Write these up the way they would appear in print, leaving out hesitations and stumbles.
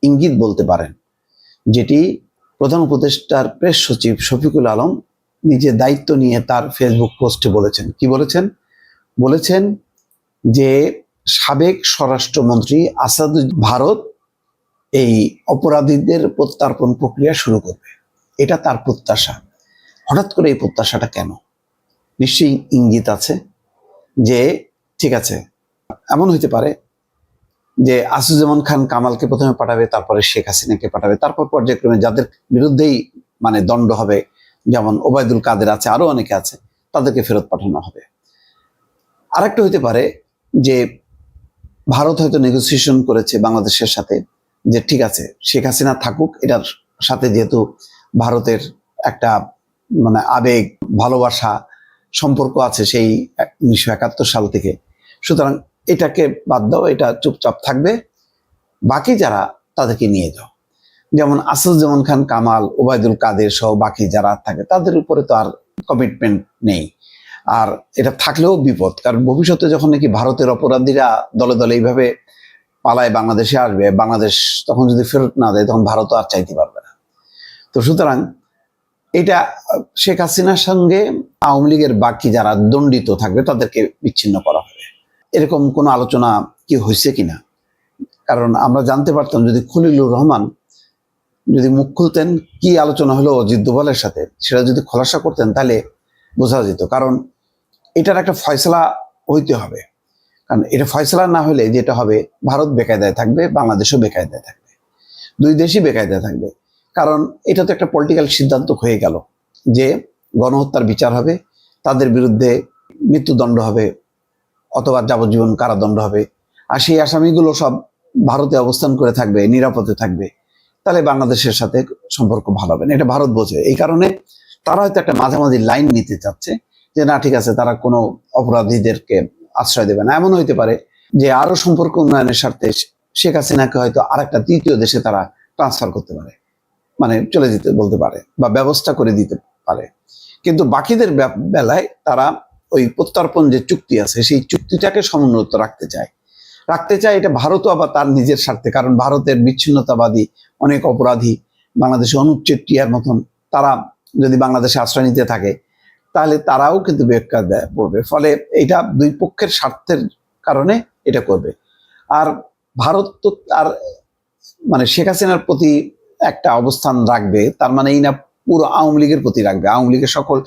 ইঙ্গিত বলতে পারেন, যেটি প্রধান উপদেষ্টার প্রেস সচিব শফিকুল আলম নিজের দায়িত্ব নিয়ে তার ফেসবুক পোস্টে বলেছেন। কি বলেছেন? বলেছেন যে সাবেক স্বরাষ্ট্রমন্ত্রী ভারত এই অপরাধীদের প্রত্যর্পণ প্রক্রিয়া শুরু করবে, এটা তার প্রত্যাশা। হঠাৎ করে এই প্রত্যাশাটা কেন? নিশ্চয়ই ইঙ্গিত আছে যে ঠিক আছে, এমন হইতে পারে যে আসিফুজ্জামান খান কামালকে প্রথমে পাঠাবে, তারপরে শেখ হাসিনাকে পাঠাবে, তারপর পর্যায়ক্রমে যাদের বিরুদ্ধেই দণ্ড হবে, যেমন ওবায়দুল কাদের আছে, আরো অনেকে আছে, তাদেরকে ফেরত পাঠানো হবে। আরেকটা হইতে পারে যে ভারত হয়তো নেগোসিয়েশন করেছে বাংলাদেশের সাথে যে ঠিক আছে শেখ হাসিনা থাকুক, এটার সাথে যেহেতু ভারতের একটা আবেগ ভালোবাসা সম্পর্ক আছে সেই 1971 সাল থেকে, সুতরাং এটাকে বাদ দাও, এটা চুপচাপ থাকবে, বাকি যারা তাদেরকে নিয়ে যাও। যেমন আসিফুজ্জামান খান কামাল, ওবায়দুল কাদের সহ বাকি যারা থাকে তাদের উপরে তো আর কমিটমেন্ট নেই। আর এটা থাকলেও বিপদ, কারণ ভবিষ্যতে যখন নাকি ভারতের অপরাধীরা দলে দলে এইভাবে পালায় বাংলাদেশে আসবে, বাংলাদেশ তখন যদি ফেরত না দেয় তখন ভারতও আর চাইতে পারবে না। তো সুতরাং এটা শেখ হাসিনার সঙ্গে আওয়ামী লীগের বাকি যারা দণ্ডিত থাকবে তাদেরকে বিচ্ছিন্ন করা হবে, এরকম কোনো আলোচনা কি হয়েছে কিনা? কারণ আমরা জানতে পারতাম যদি খলিলুর রহমান যদি মুখ খুলতেন কি আলোচনা হলো অজিত দোভালের সাথে, সেটা যদি খোলাসা করতেন তাহলে বোঝা যেত। কারণ এটার একটা ফয়সলা হইতে হবে, কারণ এটা ফয়সলা না হলে যেটা হবে, ভারত বেকায়দায় থাকবে, বাংলাদেশও বেকায়দায় থাকবে, দুই দেশই বেকায়দায় থাকবে। কারণ এটা তো একটা পলিটিক্যাল সিদ্ধান্ত হয়ে গেল যে গণহত্যার বিচার হবে, তাদের বিরুদ্ধে মৃত্যুদণ্ড হবে অথবা যাবজ্জীবন কারাদণ্ড হবে, আর সেই আসামিগুলো সব ভারতে অবস্থান করে থাকবে, নিরাপদে থাকবে, তাহলে বাংলাদেশের সাথে সম্পর্ক ভালো হবে না, এটা ভারত বোঝে। এই কারণে তারা হয়তো একটা মাঝামাঝি লাইন নিতে চাচ্ছে যে না ঠিক আছে, তারা কোনো অপরাধীদেরকে আশ্রয় দেবে না। এমন হইতে পারে যে আরো সম্পর্ক উন্নয়নের স্বার্থে শেখ হাসিনাকে হয়তো আরেকটা তৃতীয় দেশে তারা ট্রান্সফার করতে পারে, চলে যেতে বলতে পারে বা ব্যবস্থা করে দিতে পারে। কিন্তু বাকিদের বেলায় তারা ওই প্রত্যর্পণ যে চুক্তি আছে সেই চুক্তিটাকে সমুন্নত রাখতে চায়। এটা ভারতও আবার তার নিজের স্বার্থে, কারণ ভারতের বিচ্ছিন্নতাবাদী অনেক অপরাধী বাংলাদেশে অনুচ্ছেদ টিয়ার মতন তারা যদি বাংলাদেশে আশ্রয় নিতে থাকে তাহলে তারাও কিন্তু বেকার পড়বে। ফলে এটা দুই পক্ষের স্বার্থের কারণে এটা করবে। আর ভারত তো আর শেখ হাসিনার প্রতি একটা অবস্থান রাখবে, তার এই না পুরো আওয়ামী লীগের প্রতি রাখবে, আওয়ামী লীগের সকল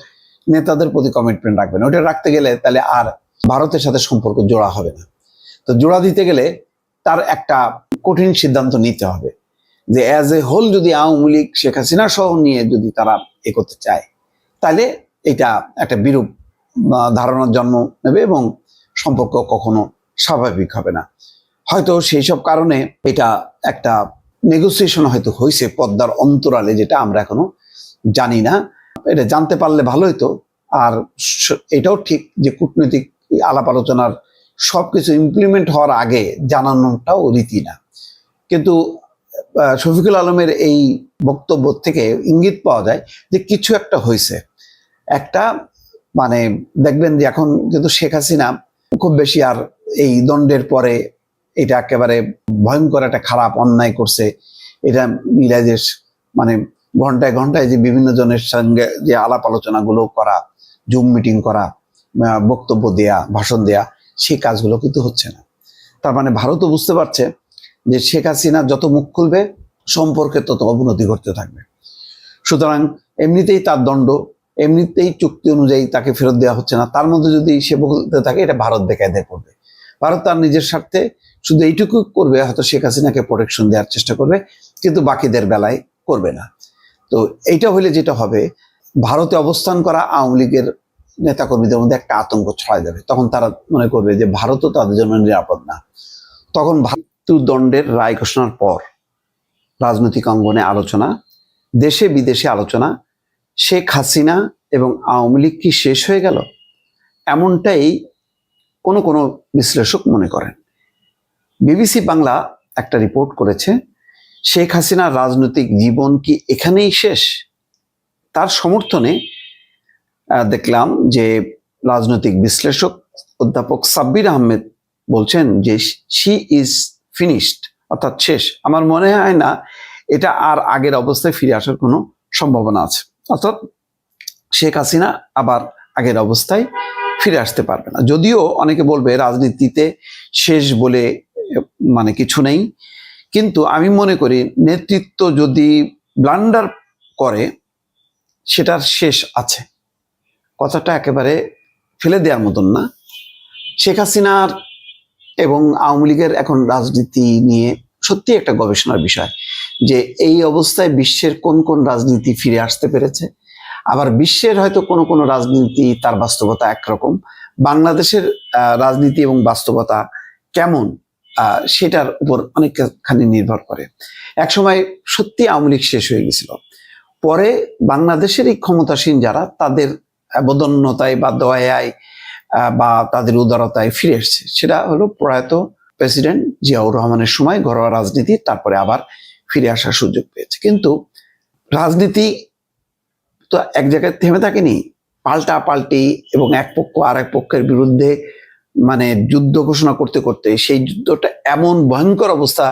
নেতাদের প্রতি কমিটমেন্ট রাখবে না। ওটা রাখতে গেলে তাহলে আর ভারতের সাথে সম্পর্ক জোড়া হবে না। তো জোড়া দিতে গেলে তার একটা কঠিন সিদ্ধান্ত নিতে হবে যে অ্যাজ এ হোল যদি আওয়ামী লীগ শেখ হাসিনা সহ নিয়ে যদি তারা করতে চায় তাহলে এটা একটা বিরূপ ধারণার জন্ম নেবে এবং সম্পর্ক কখনো স্বাভাবিক হবে না। হয়তো সেই সব কারণে এটা একটা নেগোসিয়েশন হয়তো হয়েছে পদ্মার অন্তরালে, যেটা আমরা এখনো জানি না। এটা জানতে পারলে ভালো হতো। আর এটাও ঠিক যে কূটনৈতিক আলাপ আলোচনার সবকিছু ইমপ্লিমেন্ট হওয়ার আগে জানানোটাও রীতি না। কিন্তু শফিকুল আলমের এই বক্তব্য থেকে ইঙ্গিত পাওয়া যায় যে কিছু একটা হয়েছে। একটা দেখবেন যে এখন কিন্তু শেখ হাসিনা খুব বেশি আর এই দণ্ডের পরে এটা একেবারে ভয়ঙ্কর একটা খারাপ অন্যায় করছে এটা মিলে যে ঘন্টায় ঘন্টায় যে বিভিন্ন জনের সঙ্গে যে আলাপ আলোচনাগুলো করা, জুম মিটিং করা, বক্তব্য দেয়া, ভাষণ দেয়া, সেই কাজগুলো কিন্তু হচ্ছে না। তার ভারতও বুঝতে পারছে যে শেখ হাসিনা যত মুখ খুলবে সম্পর্কে তত অবনতি ঘটতে থাকবে। সুতরাং এমনিতেই তার দণ্ড, এমনিতেই চুক্তি অনুযায়ী তাকে ফেরত দেওয়া হচ্ছে না, তার মধ্যে যদি সে বলতে থাকে এটা ভারত বেকায়দায় পড়বে। ভারত তার নিজের স্বার্থে শুধু এইটুকু করবে, হয়তো শেখ হাসিনাকে প্রোটেকশন দেওয়ার চেষ্টা করবে, কিন্তু বাকিদের বেলায় করবে না। তো এইটা হলে যেটা হবে, ভারতে অবস্থান করা আওয়ামী লীগের নেতাকর্মীদের মধ্যে একটা আতঙ্ক ছড়ায় যাবে। তখন তারা মনে করবে যে ভারতও তাদের জন্য নিরাপদ না। তখন মৃত্যুদণ্ডের রায় ঘোষণার পর রাজনৈতিক অঙ্গনে আলোচনা, দেশে বিদেশে আলোচনা, শেখ হাসিনা এবং আওয়ামী লীগ কি শেষ হয়ে গেল? এমনটাই কোনো কোনো বিশ্লেষক মনে করেন। বিবিসি বাংলা একটা রিপোর্ট করেছে, শেখ হাসিনার রাজনৈতিক জীবন কি এখানেই শেষ? তার সমর্থনে দেখলাম যে রাজনৈতিক বিশ্লেষক অধ্যাপক সাব্বির আহমেদ বলছেন যে শি ইজ ফিনিশড, অর্থাৎ শেষ। আমার মনে হয় না এটা আর আগের অবস্থায় ফিরে আসার কোনো সম্ভাবনা আছে। অর্থাৎ শেখ হাসিনা আবার আগের অবস্থায় ফিরে আসতে পারবে না। যদিও অনেকে বলবে রাজনীতিতে শেষ বলে মানে কিছু নেই, কিন্তু আমি মনে করি নেতৃত্ব যদি ব্লান্ডার করে সেটার শেষ আছে। কথাটা একেবারে ফেলে দেওয়ার মতন না। শেখ হাসিনার এবং আওয়ামী লীগের এখন রাজনীতি নিয়ে সত্যি একটা গবেষণার বিষয়, যে এই অবস্থায় বিশ্বের কোন কোন রাজনীতি ফিরে আসতে পেরেছে, আবার বিশ্বের হয়তো কোনো কোনো রাজনীতি তার বাস্তবতা একরকম, বাংলাদেশের রাজনীতি এবং বাস্তবতা কেমন সেটার উপর অনেকখানি নির্ভর করে। একসময় সত্যি আওয়ামী লীগ শেষ হয়ে গেছিল, পরে বাংলাদেশের এই ক্ষমতাসীন যারা তাদের বদন্যতায় বা দয়ায় বা তাদের উদারতায় ফিরে এসছে। সেটা হলো প্রয়াত প্রেসিডেন্ট জিয়াউর রহমানের সময় ঘরোয়া রাজনীতি, তারপরে আবার ফিরে আসার সুযোগ পেয়েছে। কিন্তু রাজনীতি তো এক জায়গায় থেমে থাকেনি, পাল্টা পাল্টি এবং এক পক্ষ আর এক পক্ষের বিরুদ্ধে মানে যুদ্ধ ঘোষণা করতে করতে সেই যুদ্ধটা এমন ভয়ঙ্কর অবস্থা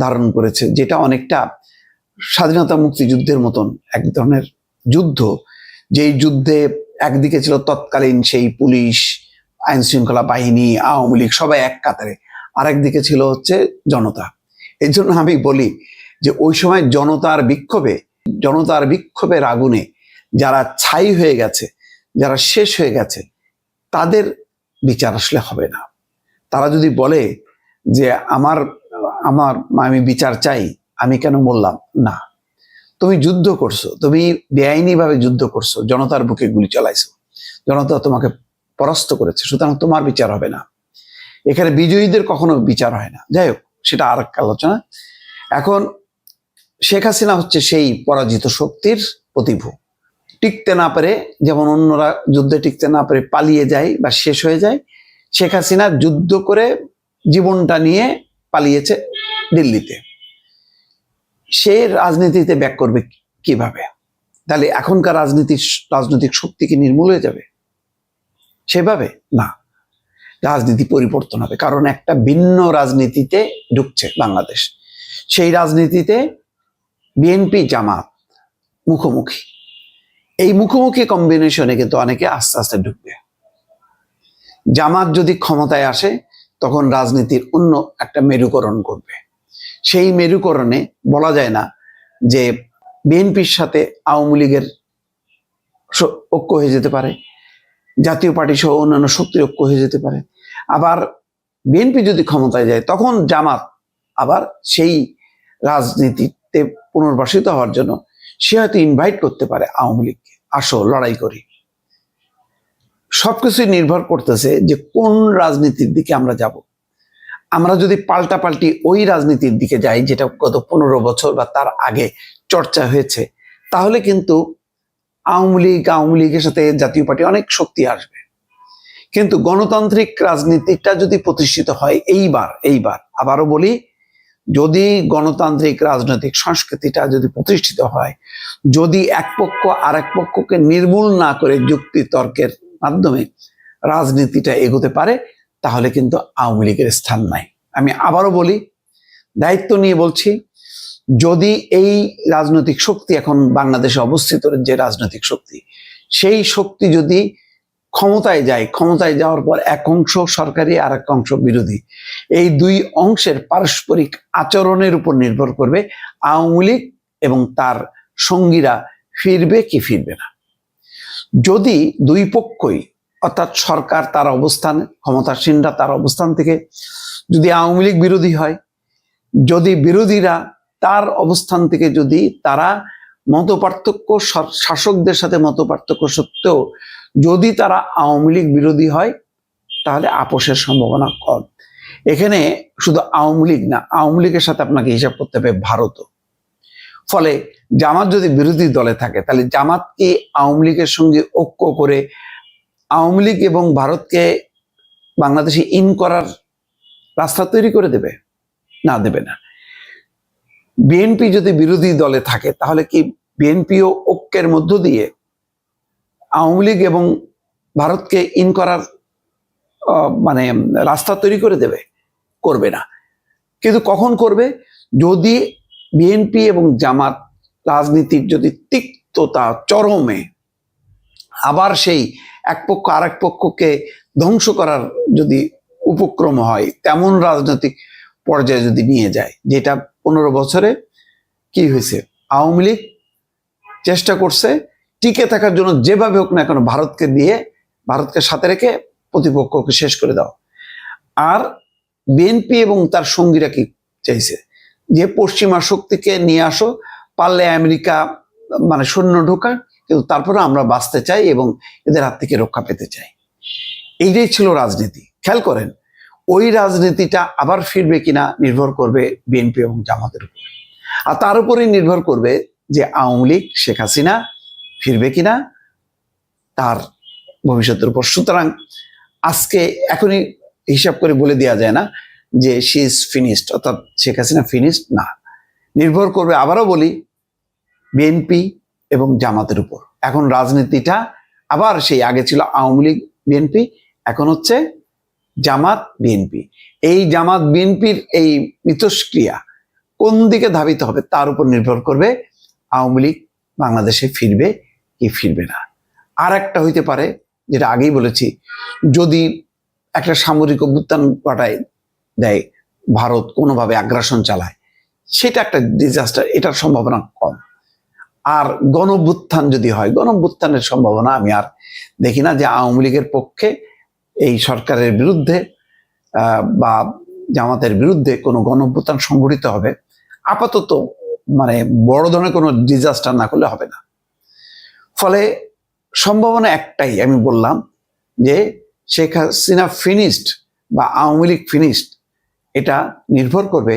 ধারণ করেছে, যেটা অনেকটা স্বাধীনতা মুক্তিযুদ্ধের মতন এক ধরনের যুদ্ধ। যেই যুদ্ধে একদিকে ছিল তৎকালীন সেই পুলিশ, আইন শৃঙ্খলা বাহিনী, আওয়ামী লীগ সবাই এক কাতারে, আরেকদিকে ছিল হচ্ছে জনতা। এই জন্য আমি বলি যে ওই সময় জনতার বিক্ষোভের আগুনে যারা ছাই হয়ে গেছে, যারা শেষ হয়ে গেছে, তাদের বিচার আসলে হবে না। তারা যদি বলে যে আমি বিচার চাই, আমি কেন বললাম না, তুমি যুদ্ধ করছো, তুমি বেআইনিভাবে যুদ্ধ করছো, জনতার বুকে গুলি চালাইছো, জনতা তোমাকে পরাস্ত করেছে, সুতরাং তোমার বিচার হবে না। এখানে বিজয়ীদের কখনো বিচার হয় না। যাই হোক, সেটা আর এক আলোচনা। এখন শেখ হাসিনা হচ্ছে সেই পরাজিত শক্তির প্রতিভূ। টিকতে না পারে, যেমন অন্যরা যুদ্ধে টিকতে না পারে পালিয়ে যায় বা শেষ হয়ে যায়, শেখ হাসিনা যুদ্ধ করে জীবনটা নিয়ে পালিয়েছে দিল্লিতে। সে রাজনীতিতে ব্যাক করবে কিভাবে? তাহলে এখনকার রাজনৈতিক শক্তি কি নির্মূল হয়ে যাবে? সেভাবে না, রাজনীতি পরিবর্তন হবে। কারণ একটা ভিন্ন রাজনীতিতে ঢুকছে বাংলাদেশ। সেই রাজনীতিতে বিএনপি জামাত মুখোমুখি, এই মুখোমুখি কম্বিনেশনে কিন্তু অনেকে আস্তে আস্তে ঢুকবে। জামাত যদি ক্ষমতায় আসে তখন রাজনীতির অন্য একটা মেরুকরণ করবে। সেই মেরুকরণে বলা যায় না যে বিএনপির সাথে আওয়ামী লীগের ঐক্য হয়ে যেতে পারে, জাতীয় পার্টি সহ অন্যান্য শক্তির ঐক্য হয়ে যেতে পারে। আবার বিএনপি যদি ক্ষমতায় যায় তখন জামাত আবার সেই রাজনীতিতে পুনর্বাসিত হওয়ার জন্য সে হয়তো ইনভাইট করতে পারে আওয়ামী লীগকে, আসো লড়াই করি। সবকিছুই নির্ভর করতেছে যে কোন রাজনীতির দিকে আমরা যাব। আমরা যদি পাল্টাপাল্টি ওই রাজনীতির দিকে যাই যেটা গত 15 বছর বা তার আগে চর্চা হয়েছে, তাহলে কিন্তু আওয়ামী লীগের সাথে জাতীয় পার্টি অনেক শক্তি আসবে। কিন্তু গণতান্ত্রিক রাজনীতিটা যদি প্রতিষ্ঠিত হয় এইবার আবারও বলি, যদি গণতান্ত্রিক রাজনৈতিক সংস্কৃতিটা যদি প্রতিষ্ঠিত হয়, যদি এক পক্ষ আর এক পক্ষকে নির্মূল না করে যুক্তি তর্কের মাধ্যমে রাজনীতিটা এগোতে পারে, তাহলে কিন্তু আওয়ামী লীগের স্থান নাই। আমি আবারও বলি, দায়িত্ব নিয়ে বলছি, যদি এই রাজনৈতিক শক্তি এখন বাংলাদেশে অবস্থিত যে রাজনৈতিক শক্তি, সেই শক্তি যদি ক্ষমতায় যাওয়ার পর এক অংশ সরকারি আর এক অংশ বিরোধী, এই দুই অংশের পারস্পরিক আচরণের উপর নির্ভর করবে আওয়ামী লীগ এবং তার সঙ্গীরা ফিরবে কি ফিরবে না। যদি দুই পক্ষই অর্থাৎ সরকার তার অবস্থান, ক্ষমতাসীনরা তার অবস্থান থেকে যদি আওয়ামী লীগ বিরোধী হয়, যদি বিরোধীরা তার অবস্থান থেকে যদি তারা মতপার্থক্য শাসকদের সাথে মতপার্থক্য সত্ত্বেও যদি তারা আওয়ামী লীগ বিরোধী হয়, তাহলে আপোষের সম্ভাবনা কম। এখানে শুধু আওয়ামী লীগ না, আওয়ামী লীগের সাথে আপনাকে হিসাব করতে হবে ভারতও। ফলে জামাত যদি বিরোধী দলে থাকে, তাহলে জামাতকে আওয়ামী লীগের সঙ্গে ঐক্য করে আওয়ামী লীগ এবং ভারতকে বাংলাদেশে ইন করার রাস্তা তৈরি করে দেবে? না, দেবে না। বিএনপি যদি বিরোধী দলে থাকে, তাহলে কি বিএনপিও ঐক্যের মধ্য দিয়ে আওয়ামী লীগ এবং ভারতকে ইন করার মানে রাস্তা তৈরি করে দেবে? করবে না। কিন্তু কখন করবে? যদি বিএনপি এবং জামাত রাজনীতির যদি তিক্ততা চরমে, আবার সেই এক পক্ষ আর এক পক্ষকে ধ্বংস করার যদি উপক্রম হয়, তেমন রাজনৈতিক পর্যায়ে যদি নিয়ে যায়, যেটা 15 বছরে কি হয়েছে, আওয়ামী লীগ চেষ্টা করছে টিকে থাকার জন্য যেভাবে হোক না কেন ভারতকে দিয়ে, ভারতকে সাথে রেখে প্রতিপক্ষকে শেষ করে দাও। আর বিএনপি এবং তার সঙ্গীরা কি চাইছে, যে পশ্চিমা শক্তিকে নিয়ে আসো, পারলে আমেরিকা মানে সৈন্য ঢোকা, কিন্তু তারপরে আমরা বাঁচতে চাই এবং এদের হাত থেকে রক্ষা পেতে চাই। এইটাই ছিল রাজনীতি। খেয়াল করেন, ওই রাজনীতিটা আবার ফিরবে কিনা নির্ভর করবে বিএনপি এবং জামাতের উপর, আর তার উপরেই নির্ভর করবে যে আওয়ামী লীগ, শেখ হাসিনা ফিরবে কিনা তার ভবিষ্যতের উপর। সুতরাং আজকে এখনই হিসাব করে বলে দেওয়া যায় না যে শি ইজ ফিনিশড, অর্থাৎ শেখ হাসিনা ফিনিশড না। নির্ভর করবে, আবারও বলি, বিএনপি এবং জামাতের উপর। এখন রাজনীতিটা আবার সেই আগে ছিল আওয়ামী লীগ বিএনপি, এখন হচ্ছে জামাত বিএনপি। এই জামাত বিএনপির এই মিথস্ক্রিয়া কোন দিকে ধাবিত হবে তার উপর নির্ভর করবে আওয়ামী লীগ বাংলাদেশে ফিরবে কি ফিরবে না। আর একটা হইতে পারে, যেটা আগেই বলেছি, যদি একটা সামরিক অভ্যুত্থান ঘটায় দেয়, ভারত কোনোভাবে আগ্রাসন চালায়, সেটা একটা ডিজাস্টার, এটার সম্ভাবনা কম। আর গণঅভ্যুত্থান যদি হয়, গণঅভ্যুত্থানের সম্ভাবনা আমি আর দেখি না যে আওয়ামী লীগের পক্ষে এই সরকারের বিরুদ্ধে বা জামাতের বিরুদ্ধে কোনো গণঅভ্যুত্থান সংঘটিত হবে। আপাতত মানে বড় ধরনের কোনো ডিজাস্টার না করলে হবে না। ফলে সম্ভাবনা একটাই, আমি বললাম যে শেখ হাসিনা ফিনিশড বা আওয়ামী লীগ ফিনিশড, এটা নির্ভর করবে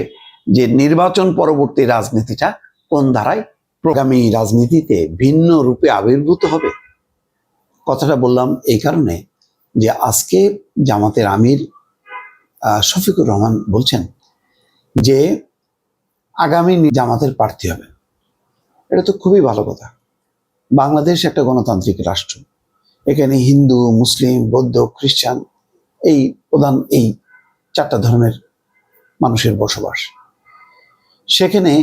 যে নির্বাচন পরবর্তী রাজনীতিটা কোন ধারায়, আগামী রাজনীতিতে ভিন্ন রূপে আবির্ভূত হবে। কথাটা বললাম এই কারণে যে আজকে জামাতের আমির শফিকুর রহমান বলছেন যে আগামী জামাতের প্রার্থী হবে। এটা তো খুবই ভালো কথা। বাংলাদেশ একটা গণতান্ত্রিক রাষ্ট্র, এখানে হিন্দু, মুসলিম, বৌদ্ধ, খ্রিস্টান, এই প্রধান এই 4টা ধর্মের মানুষের বসবাস। সেখানে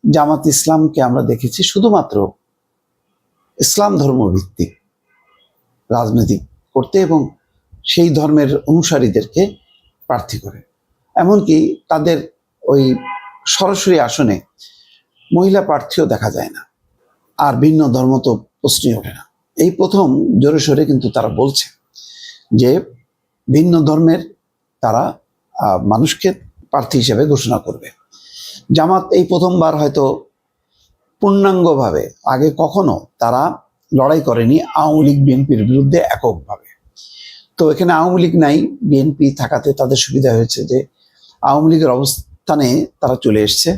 জামাত ইসলামকে আমরা দেখেছি শুধুমাত্র ইসলাম ধর্ম ভিত্তিক রাজনীতি করতে এবং সেই ধর্মের অনুসারীদেরকে প্রার্থী করে। এমনকি তাদের ওই সরাসরি আসনে মহিলা প্রার্থীও দেখা যায় না, আর ভিন্ন ধর্ম তো প্রশ্নই ওঠে না। এই প্রথম জোরে সোরে কিন্তু তারা বলছে যে ভিন্ন ধর্মের তারা মানুষকে প্রার্থী হিসেবে ঘোষণা করবে। জামাত এই প্রথমবার হয়তো পূর্ণাঙ্গভাবে, আগে কখনো তারা লড়াই করেনি আওয়ামী লীগ বিএনপির বিরুদ্ধে এককভাবে। তো এখানে আওয়ামী লীগ নাই, বিএনপি থাকাতে তাদের সুবিধা হয়েছে যে আওয়ামী লীগের অবস্থানে তারা চলে এসছে,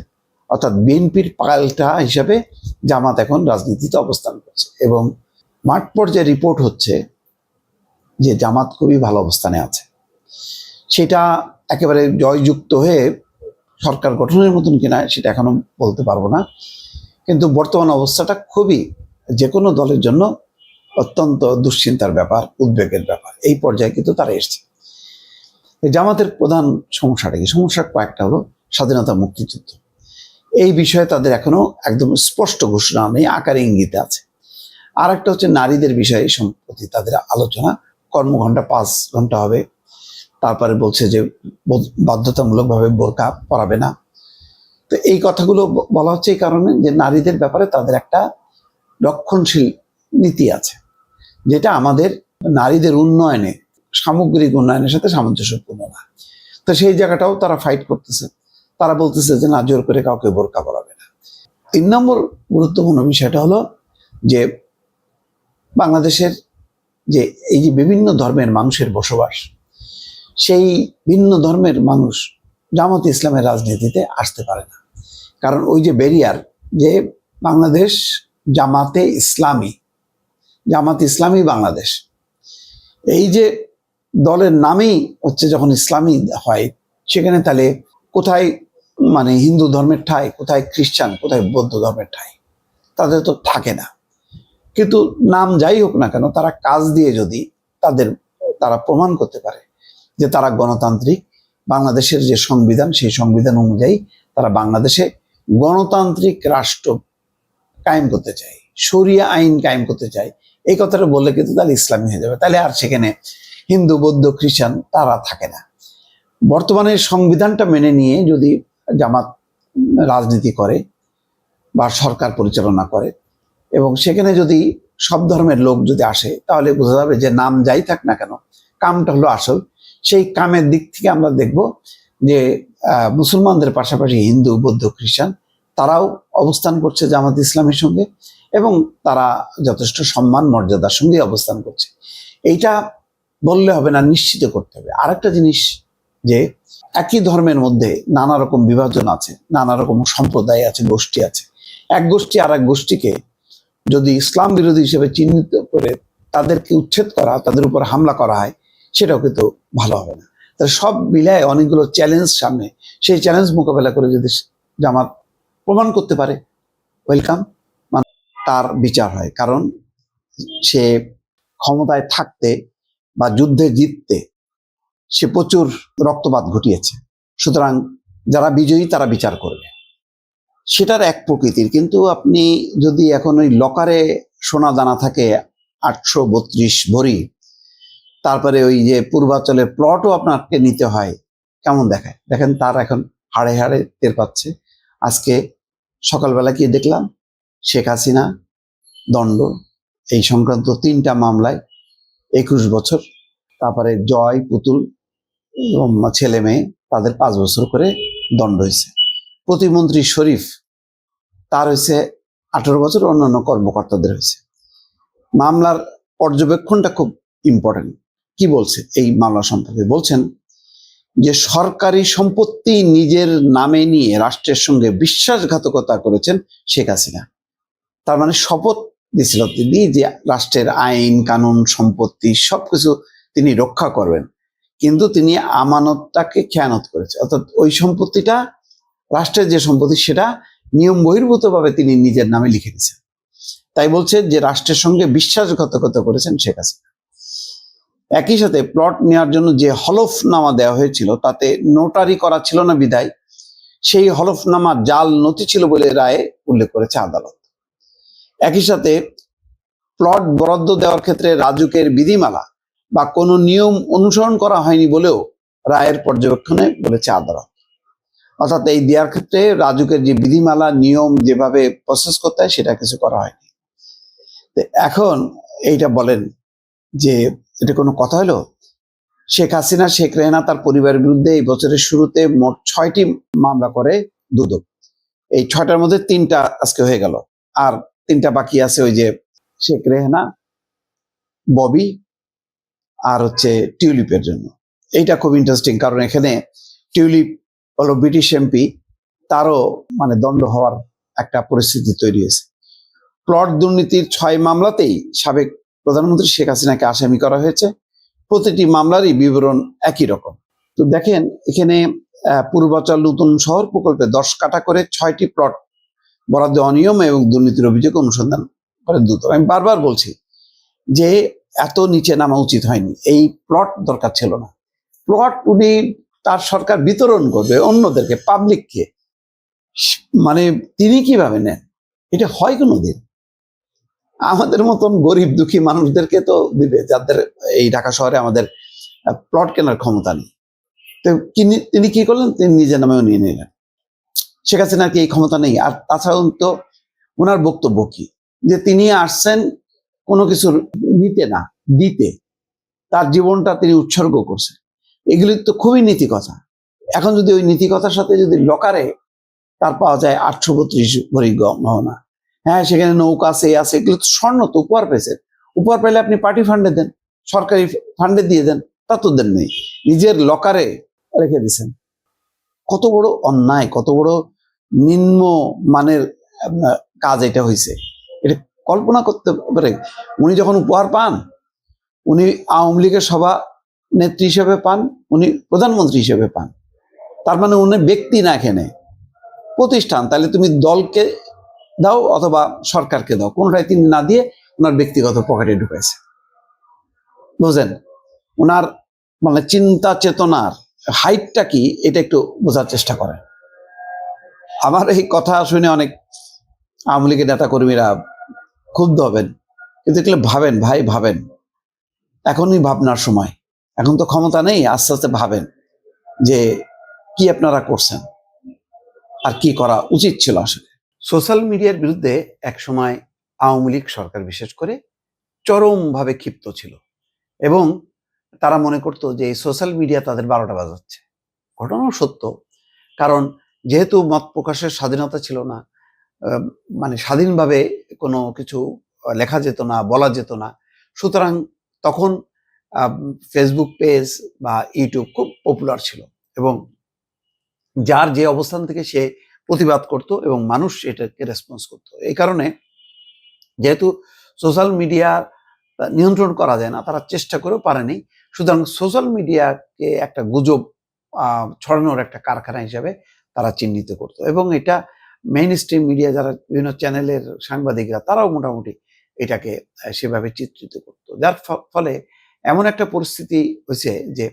অর্থাৎ বিএনপির পাল্টা হিসাবে জামাত এখন রাজনীতিতে অবস্থান করছে। এবং মাঠ পর্যায়ে রিপোর্ট হচ্ছে যে জামাত খুবই ভালো অবস্থানে আছে। সেটা একেবারে জয়যুক্ত হয়ে সরকার গঠনের মতন কিনা সেটা এখনো বলতে পারবো না, কিন্তু বর্তমান অবস্থাটা খুবই, যে কোনো দলের জন্য অত্যন্ত দুশ্চিন্তার ব্যাপার, উদ্বেগের ব্যাপার। এই পর্যায়ে কিন্তু তারা এসছে। জামাতের প্রধান সমস্যাটা কি? সমস্যা কয়েকটা হলো, স্বাধীনতা, মুক্তিযুদ্ধ। এই বিষয়ে তাদের এখনো একদম স্পষ্ট ঘোষণা নেই, আকারে ইঙ্গিতে আছে। আর একটা হচ্ছে নারীদের বিষয়ে সম্প্রতি তাদের আলোচনা, কর্মঘণ্টা 5 ঘন্টা হবে। তারপরে বলছে যে বাধ্যতামূলকভাবে বোরকা পরাবে না। তো এই কথাগুলো বলা হচ্ছে এই কারণে যে নারীদের ব্যাপারে তাদের একটা রক্ষণশীল নীতি আছে, যেটা আমাদের নারীদের উন্নয়নে, সামগ্রিক উন্নয়নের সাথে সামঞ্জস্যপূর্ণ না। তো সেই জায়গাটাও তারা ফাইট করতেছে। তারা বলতেছে যে না, জোর করে কাউকে বোরকা পরাবে না। 3 নম্বর গুরুত্বপূর্ণ বিষয়টা হলো যে বাংলাদেশের যে এই যে বিভিন্ন ধর্মের মানুষের বসবাস, সেই ভিন্ন ধর্মের মানুষ জামাত ইসলামের রাজনীতিতে আসতে পারে না। কারণ ওই যে ব্যারিয়ার, যে বাংলাদেশ জামাতে ইসলামী, জামাত ইসলামী বাংলাদেশ, এই যে দলের নামেই হচ্ছে যখন ইসলামী হয়, সেখানে তাহলে কোথায় মানে হিন্দু ধর্মের ঠাঁই, কোথায় খ্রিস্টান, কোথায় বৌদ্ধ ধর্মের ঠাঁই, তাদের তো থাকে না। কিন্তু নাম যাই হোক না কেন, তারা কাজ দিয়ে যদি তারা প্রমাণ করতে পারে যে তারা গণতান্ত্রিক বাংলাদেশের যে সংবিধান, সেই সংবিধান অনুযায়ী তারা বাংলাদেশে গণতান্ত্রিক রাষ্ট্র কায়েম করতে চায়, শরিয়া আইন কায়েম করতে চায়। এই কথাটা বললে কিন্তু তাহলে ইসলামী হয়ে যাবে, তাহলে আর সেখানে হিন্দু, বৌদ্ধ, খ্রিস্টান তারা থাকে না। বর্তমানে সংবিধানটা মেনে নিয়ে যদি জামাত রাজনীতি করে বা সরকার পরিচালনা করে এবং সেখানে যদি সব ধর্মের লোক যদি আসে, তাহলে বোঝা যাবে যে নাম যাই থাক না কেন, কামটা হলো আসল। সেই কামের দিক থেকে আমরা দেখব যে মুসলমানদের পাশাপাশি হিন্দু, বৌদ্ধ, খ্রিস্টান তারাও অবস্থান করছে জামাত ইসলামের সঙ্গে এবং তারা যথেষ্ট সম্মান মর্যাদার সঙ্গে অবস্থান করছে। এইটা বললে হবে না, নিশ্চিত করতে হবে। আরেকটা জিনিস যে একই ধর্মের মধ্যে নানা রকম বিভাজন আছে, নানা রকম সম্প্রদায় আছে, গোষ্ঠী আছে। এক গোষ্ঠী আর এক গোষ্ঠীকে যদি ইসলাম বিরোধী হিসেবে চিহ্নিত করে তাদেরকে উচ্ছেদ করা, তাদের উপর হামলা করা হয়, সেটাও কিন্তু ভালো হবে না। তাহলে সব মিলায় অনেকগুলো চ্যালেঞ্জ সামনে, সেই চ্যালেঞ্জ মোকাবেলা করে যদি জামাত প্রমাণ করতে পারে, ওয়েলকাম, মানে তার বিচার হয়। কারণ সে ক্ষমতায় থাকতে বা যুদ্ধে জিততে সে প্রচুর রক্তপাত ঘটিয়েছে, সুতরাং যারা বিজয়ী তারা বিচার করবে, সেটার এক প্রকৃতির। কিন্তু আপনি যদি এখন ওই লকারে সোনা দানা থাকে 832 ভরি, তারপরে ওই যে পূর্বাঞ্চলের প্লটও আপনাকে নিতে হয়, কেমন দেখায় দেখেন। তার এখন হাড়ে হাড়ে টের পাচ্ছে। আজকে সকালবেলা কি দেখলাম, শেখ হাসিনা দণ্ড, এই সংক্রান্ত 3টা মামলায় 21 বছর, তারপরে জয়, পুতুল এবং ছেলে মেয়ে তাদের 5 বছর করে দণ্ড হয়েছে। প্রতিমন্ত্রী শরীফ তার হয়েছে 18 বছর, অন্যান্য কর্মকর্তাদের হয়েছে। মামলার পর্যবেক্ষণটা খুব ইম্পর্টেন্ট। কি বলছে এই মামলা সম্পর্কে? বলছেন যে সরকারি সম্পত্তি নিজের নামে নিয়ে রাষ্ট্রের সঙ্গে বিশ্বাসঘাতকতা করেছেন শেখ হাসিনা। তার মানে শপথ দিয়েছিল তিনি যে রাষ্ট্রের আইন কানুন সম্পত্তি সবকিছু তিনি রক্ষা করবেন, কিন্তু তিনি আমানতটাকে খেয়ানত করেছে। অর্থাৎ ওই সম্পত্তিটা, রাষ্ট্রের যে সম্পত্তি, সেটা নিয়ম বহির্ভূতভাবে তিনি নিজের নামে লিখে দিয়েছেন। তাই বলছে যে রাষ্ট্রের সঙ্গে বিশ্বাসঘাতকতা করেছেন শেখ হাসিনা। একই সাথে প্লট নেওয়ার জন্য যে হলফনামা দেওয়া হয়েছিল তাতে নোটারি করা ছিল না বিধায় সেই হলফনামা জাল নথি ছিল বলে রায়ে উল্লেখ করেছে আদালত। একই সাথে প্লট বরাদ্দ দেওয়ার ক্ষেত্রে রাজুকের বিধিমালা বা কোনো নিয়ম অনুসরণ করা হয়নি বলেও রায়ের পর্যবেক্ষণে বলেছে আদালত। অর্থাৎ এই দেওয়ার ক্ষেত্রে রাজুকের যে বিধিমালা, নিয়ম যেভাবে প্রসেস করতে হয় সেটা কিছু করা হয়নি। এখন এইটা বলেন যে এটা কোনো কথা হলো? শেখ হাসিনা, শেখ রেহানা তার পরিবারের বিরুদ্ধে এই বছরের শুরুতে মোট 6টি মামলা করে দুদক। এই 6টার মধ্যে 3টা আজকে হয়ে গেল, আর 3টা বাকি আছে। ওই যে শেখ রেহানা, ববি আর হচ্ছে টিউলিপের জন্য। এইটা খুব ইন্টারেস্টিং, কারণ এখানে টিউলিপ হলো ব্রিটিশ এমপি, তারও মানে দণ্ড হওয়ার একটা পরিস্থিতি তৈরি হয়েছে। প্লট দুর্নীতির 6 মামলাতেই সাবেক প্রধানমন্ত্রী শেখ হাসিনাকে আসামি করা হয়েছে। প্রতিটি মামলারই বিবরণ একই রকম। তো দেখেন এখানে পূর্বাচল নতুন শহর প্রকল্পে 10 কাঠা করে 6টি প্লট বরাদ্দে অনিয়ম এবং দুর্নীতির অভিযোগ অনুসন্ধান করে দ্রুত। আমি বারবার বলছি যে এত নিচে নামা উচিত হয়নি, এই প্লট দরকার ছিল না। প্লট উনি তার সরকার বিতরণ করবে অন্যদেরকে, পাবলিককে, মানে তিনি কিভাবে নেন? এটা হয় কোনোদিন? আমাদের মতন গরিব দুঃখী মানুষদেরকে তো দিবে, যাদের এই ঢাকা শহরে আমাদের প্লট কেনার ক্ষমতা নেই। তো তিনি কি করলেন? তিনি নিজের নামেও নিয়ে নিলেন। শেখ হাসিনার কি এই ক্ষমতা নেই? আর তাছাড়াও তো ওনার বক্তব্য কি, যে তিনি আসছেন কোনো কিছু নিতে না, দিতে, তার জীবনটা তিনি উৎসর্গ করছেন। এগুলি তো খুবই নীতি কথা। এখন যদি ওই নীতি কথার সাথে যদি লকারে তার পাওয়া যায় 832 ভরি গহনা, হ্যাঁ সেখানে নৌকা আছে, আছে, এগুলো তো স্বর্ণ, তো উপহার পেয়েছেন। উপহার পেলে আপনি পার্টি ফান্ডে দেন, সরকারি ফান্ডে দিয়ে দেন, তা তো দেন নেই, নিজের লকারে রেখে দিয়েছেন। কত বড় অন্যায়, কত বড় নিম্ন মানের কাজ এটা হয়েছে, এটা কল্পনা করতে পারে? উনি যখন উপহার পান, উনি আওয়ামী লীগের সভা নেত্রী হিসেবে পান, উনি প্রধানমন্ত্রী হিসেবে পান। তার মানে উনি ব্যক্তি না, এখানে প্রতিষ্ঠান। তাহলে তুমি দলকে দাও অথবা সরকারকে দাও, কোনটাই তিনি না দিয়ে ওনার ব্যক্তিগত পকেটে ঢুকেছে। বুঝলেন? ওনার মানে চিন্তা চেতনার হাইটটা কি এটা একটু বোঝার চেষ্টা করেন। আমার এই কথা শুনে অনেক আওয়ামী লীগের নেতা কর্মীরা ক্ষুব্ধ হবেন, কিন্তু এগুলো ভাবেন ভাই, ভাবেন, এখনই ভাবনার সময়। এখন তো ক্ষমতা নেই, আস্তে আস্তে ভাবেন যে কি আপনারা করছেন আর কি করা উচিত ছিল। আসলে সোশ্যাল মিডিয়ার বিরুদ্ধে একসময় আওয়ামী লীগ সরকার বিশেষ করে চরমভাবে ক্ষিপ্ত ছিল এবং তারা মনে করতো যে এই সোশ্যাল মিডিয়া তাদের 12টা বাজাচ্ছে। ঘটনাও সত্য, কারণ যেহেতু মত প্রকাশের স্বাধীনতা ছিল না, মানে স্বাধীনভাবে কোনো কিছু লেখা যেত না, বলা যেত না, সুতরাং তখন ফেসবুক পেজ বা ইউটিউব খুব পপুলার ছিল এবং যার যে অবস্থান থেকে সে প্রতিবাদ করত এবং মানুষ এটাকে রেসপন্স করত। এই কারণে যেহেতু সোশ্যাল মিডিয়া নিয়ন্ত্রণ করা যায় না, তারা চেষ্টা করেও পারেনি। সুতরাং সোশ্যাল মিডিয়াকে একটা গুজব ছড়ানোর একটা কারখানা হিসাবে তারা চিহ্নিত করত এবং এটা মেইন স্ট্রিম মিডিয়া যারা বিভিন্ন চ্যানেলের সাংবাদিকরা তারাও মোটামুটি এটাকে সেভাবে চিত্রিত করত, যার ফলে এমন একটা পরিস্থিতি হয়েছে যে